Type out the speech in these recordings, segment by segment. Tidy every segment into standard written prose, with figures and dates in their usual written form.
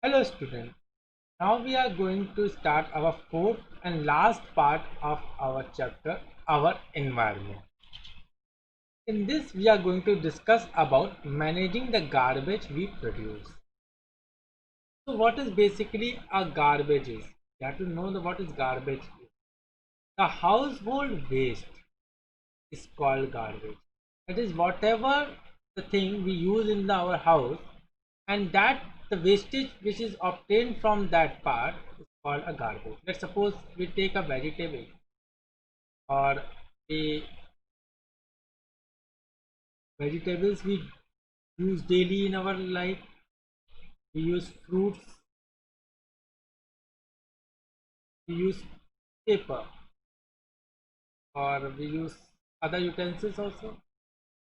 Hello student. Now we are going to start our fourth and last part of our chapter, our environment. In this we are going to discuss about managing the garbage we produce. So what is basically a garbage is? You have to know what is garbage is. The household waste is called garbage. That is whatever the thing we use in our house, and that the wastage which is obtained from that part is called a garbage. Let's suppose we take a vegetable or the vegetables we use daily in our life. We use fruits, we use paper, or we use other utensils also.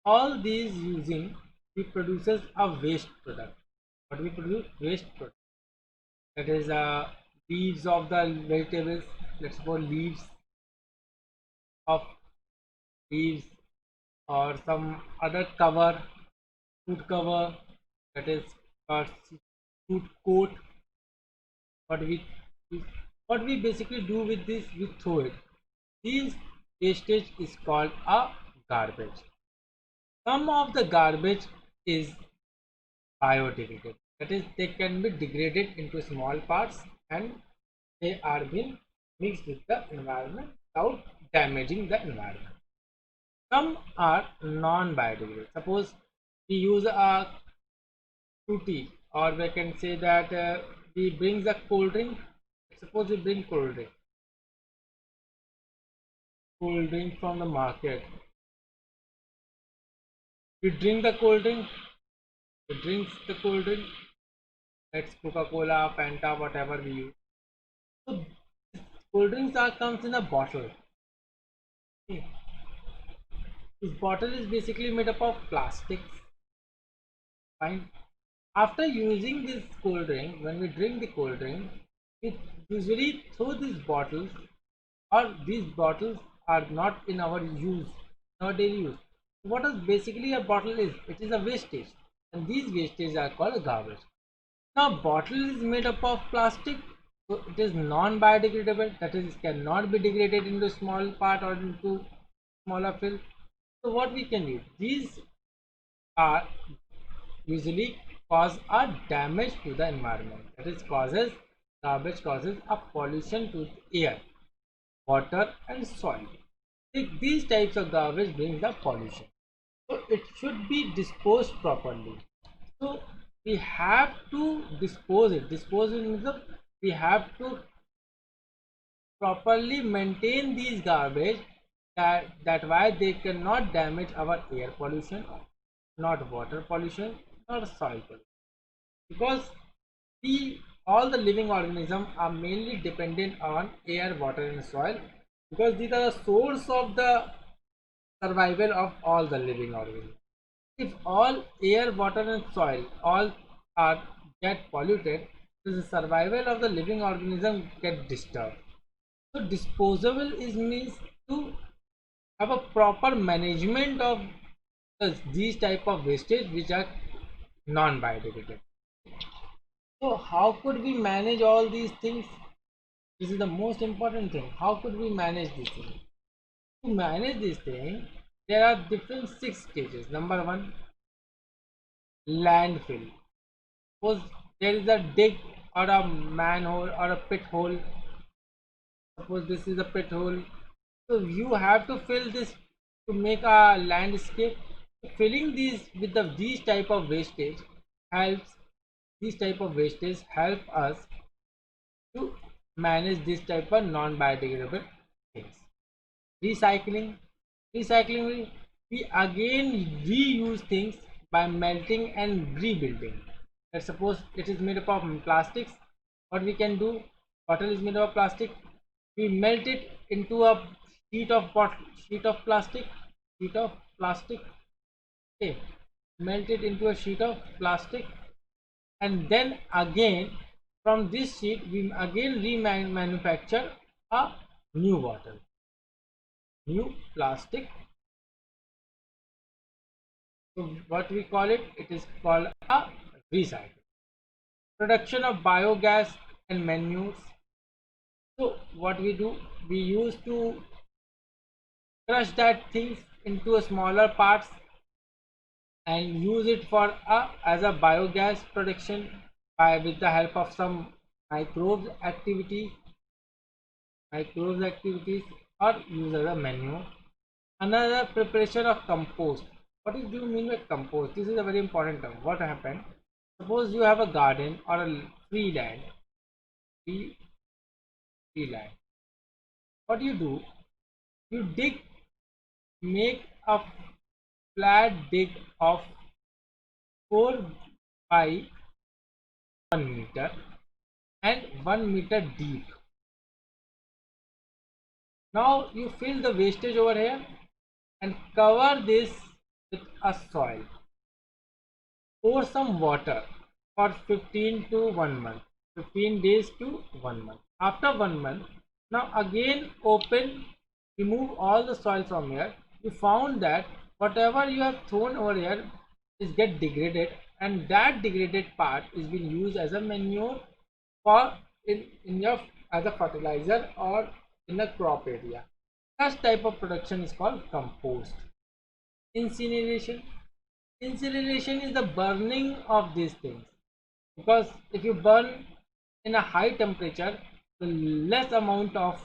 All these using we produces a waste product. What we produce? Waste product. That is leaves of the vegetables. Let's suppose of leaves or some other cover, food cover, that is or food coat. What we what we basically do with this, we throw it. This wastage is called a garbage. Some of the garbage is biodegradable, that is they can be degraded into small parts and they are being mixed with the environment without damaging the environment. Some are non-biodegradable. Suppose we use a fruity, or we can say that we bring the cold drink. Suppose we bring cold drink from the market. We drink the cold drink. We drink the cold drink. That's Coca-Cola, Fanta, whatever we use. So cold drinks are comes in a bottle. Okay. This bottle is basically made up of plastics. Fine. After using this cold drink, when we drink the cold drink, we usually throw these bottles, or these bottles are not in our use, our daily use. What is basically a bottle is? It is a wastage, and these wastage are called garbage. Now, bottle is made up of plastic, so it is non-biodegradable. That is, cannot be degraded into small part or into smaller film. So, what we can do? These are usually cause a damage to the environment. That is, garbage causes a pollution to the air, water, and soil. These types of garbage brings the pollution. So it should be disposed properly. So we have to dispose it. Dispose it means we have to properly maintain these garbage, that why they cannot damage our air pollution, not water pollution, not soil pollution. Because we all the living organisms are mainly dependent on air, water, and soil, because these are the source of the survival of all the living organisms. If all air, water, and soil all are get polluted, the survival of the living organism get disturbed. So disposable is means to have a proper management of these type of wastage which are non-biodegradable. So how could we manage all these things? This is the most important thing. How could we manage these things? To manage this thing, there are different 6 stages. Number one, landfill. Suppose there is a dig or a manhole or a pit hole. Suppose this is a pit hole. So you have to fill this to make a landscape. Filling these with these type of wastage helps. These type of wastage help us to manage this type of non-biodegradable things. Recycling. Recycling, we again reuse things by melting and rebuilding. Let's suppose it is made up of plastics. What we can do? Bottle is made of plastic. We melt it into a sheet of plastic. Sheet of plastic. Okay. Melt it into a sheet of plastic, and then again from this sheet we again remanufacture a new bottle, new plastic. So what we call it? It is called a recycle. production of biogas and manures. So what we do, we used to crush that things into a smaller parts and use it for as a biogas production by with the help of some microbes activity microbes activities or use as a manure. Another preparation of compost. What do you mean by compost? This is a very important term. What happened? Suppose you have a garden or a free land, free, free land. What do? You dig, make a flat dig of 4 by 1 meter and 1 meter deep. Now you fill the wastage over here and cover this with a soil. Pour some water for 15 to 1 month, 15 days to 1 month. After 1 month, now again open, remove all the soil from here. You found that whatever you have thrown over here is get degraded, and that degraded part is being used as a manure for in your as a fertilizer or in the crop area. Such type of production is called compost. Incineration. Incineration is the burning of these things, because if you burn in a high temperature, the less amount of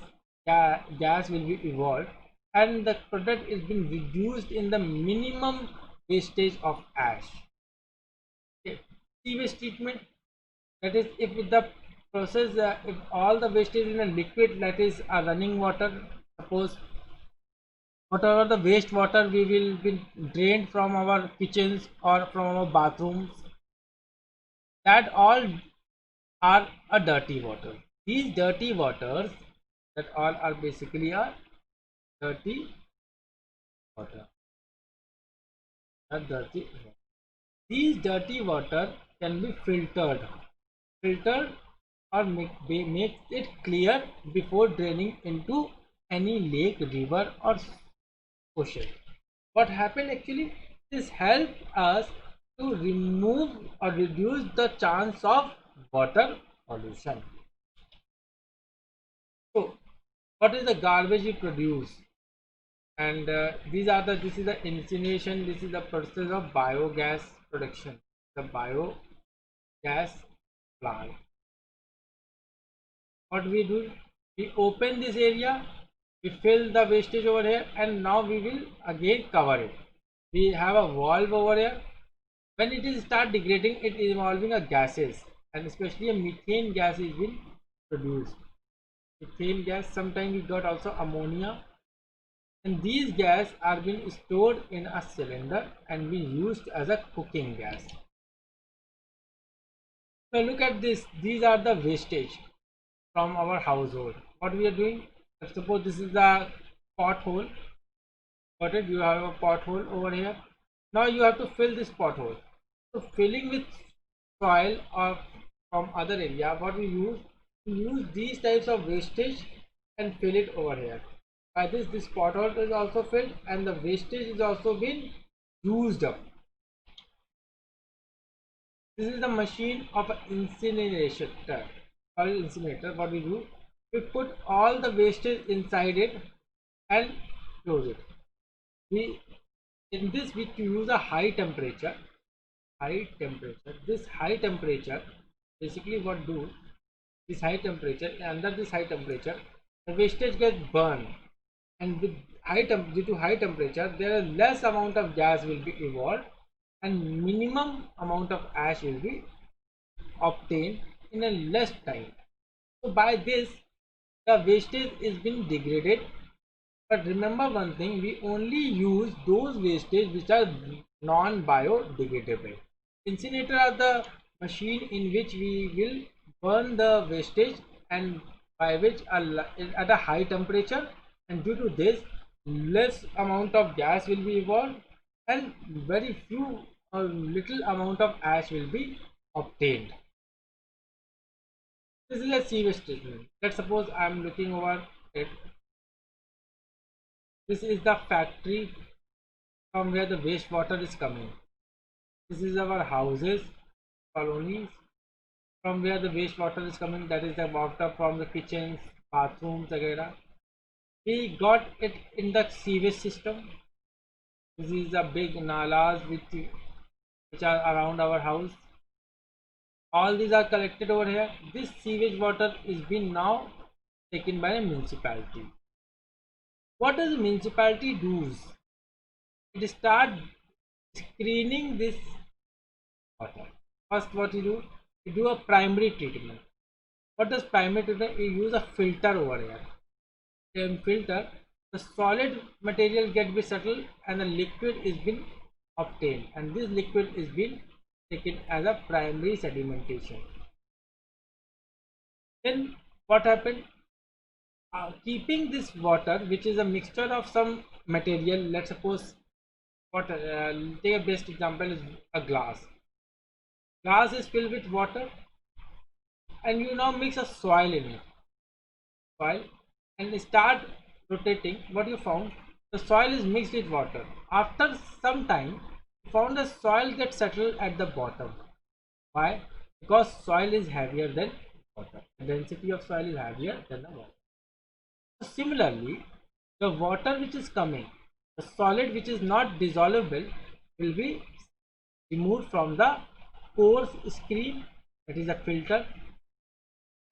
gas will be evolved and the product is being reduced in the minimum wastage of ash. Okay. Sewage treatment, that is if the process if all the wastage in a liquid, that is a running water, suppose whatever the wastewater we will be drained from our kitchens or from our bathrooms, that all are a dirty water. These dirty waters, that all are basically a dirty water. A dirty water. These dirty water can be filtered or make it clear before draining into any lake, river or ocean. What happened actually? This helps us to remove or reduce the chance of water pollution. So, what is the garbage we produce? And this is the incineration. This is the process of biogas production. The biogas plant. What we do? We open this area, we fill the wastage over here, and now we will again cover it. We have a valve over here. When it is start degrading, it is evolving a gases, and especially a methane gas is being produced. Methane gas, sometimes we got also ammonia, and these gas are being stored in a cylinder and be used as a cooking gas. So look at this, these are the wastage from our household. What we are doing, suppose this is the pothole. Got it? You have a pothole over here. Now you have to fill this pothole. So filling with soil or from other area, what we use these types of wastage and fill it over here. By this pothole is also filled and the wastage is also been used up. This is the machine of an incinerator or incinerator. What we do, we put all the wastage inside it and close it. We in this we use a high temperature. This high temperature basically what do, this high temperature, under this high temperature the wastage gets burned, and with due to high temperature there is less amount of gas will be evolved and minimum amount of ash will be obtained in a less time. So by this the wastage is being degraded. But remember one thing, we only use those wastage which are non-biodegradable. Incinerator are the machine in which we will burn the wastage, and by which at a high temperature, and due to this less amount of gas will be evolved and very few or little amount of ash will be obtained. This is a sewage treatment. Let's suppose I am looking over it. This is the factory from where the wastewater is coming. This is our houses, colonies, from where the wastewater is coming, that is the water from the kitchens, bathrooms, etc. We got it in the sewage system. This is the big nalas which are around our house. All these are collected over here. This sewage water is being now taken by a municipality. What does the municipality do? It start screening this water. First, what you do a primary treatment. What does primary treatment? You use a filter over here. In filter, the solid material get be settled and the liquid is been obtained, and this liquid is being taken as a primary sedimentation. Then what happened? Keeping this water, which is a mixture of some material, let's suppose what take a best example is a glass. Glass is filled with water, and you now mix a soil in it. Soil, and start rotating. What you found? The soil is mixed with water. After some time, you found the soil gets settled at the bottom. Why? Because soil is heavier than water. The density of soil is heavier than the water. Similarly, the water which is coming, the solid which is not dissolvable, will be removed from the pore screen, that is a filter.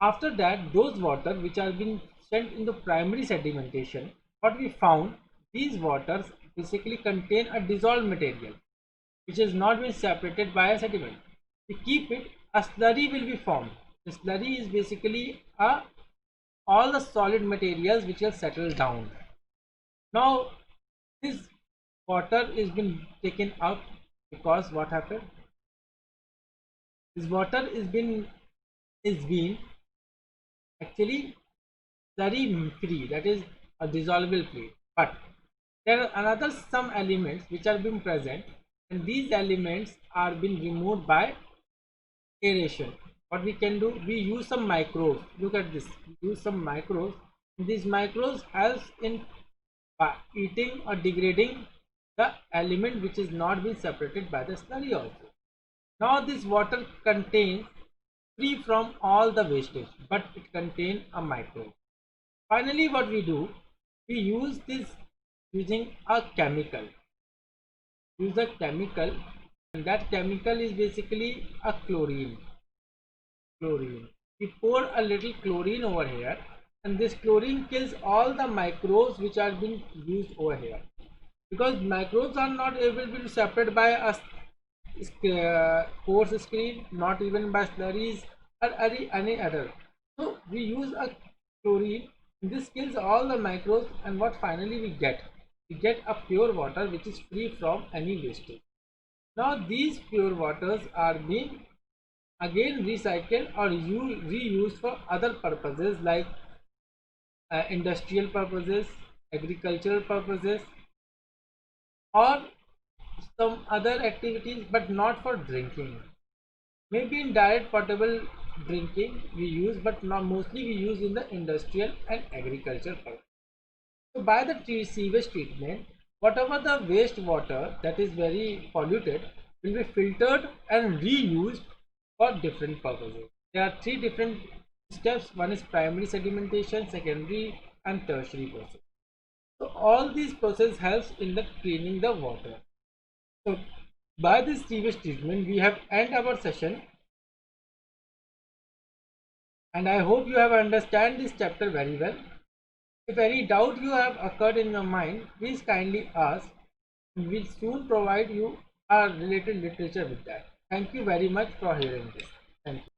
After that, those water which are being sent into primary sedimentation, what we found, these waters basically contain a dissolved material which has not been separated by a sediment. We keep it, a slurry will be formed. The slurry is basically all the solid materials which are settled down. Now this water is been taken up because what happened? This water is been actually slurry free, that is a dissolvable free. But there are another some elements which are being present, and these elements are being removed by aeration. What we can do, we use some microbes. Look at this, we use some microbes. These microbes helps in eating or degrading the element which is not been separated by the slurry also. Now this water contains free from all the wastage, but it contains a microbe. Finally, what we do, we use this using a chemical. Use a chemical, and that chemical is basically a chlorine. We pour a little chlorine over here, and this chlorine kills all the microbes which are being used over here, because microbes are not able to be separated by a pore screen, not even by slurries or any other. So we use a chlorine. This kills all the microbes, and what finally we get? We get a pure water which is free from any wastage. Now these pure waters are being again recycled or reused for other purposes like industrial purposes, agricultural purposes, or some other activities, but not for drinking. Maybe in direct potable drinking we use, but not mostly we use in the industrial and agriculture purpose. So by the sewage treatment, whatever the waste water that is very polluted will be filtered and reused for different purposes. There are three different steps. One is primary sedimentation, secondary and tertiary process. So all these process helps in the cleaning the water. So by this sewage treatment we have end our session, and I hope you have understand this chapter very well. If any doubt you have occurred in your mind, please kindly ask. We will soon provide you a related literature with that. Thank you very much for hearing this. Thank you.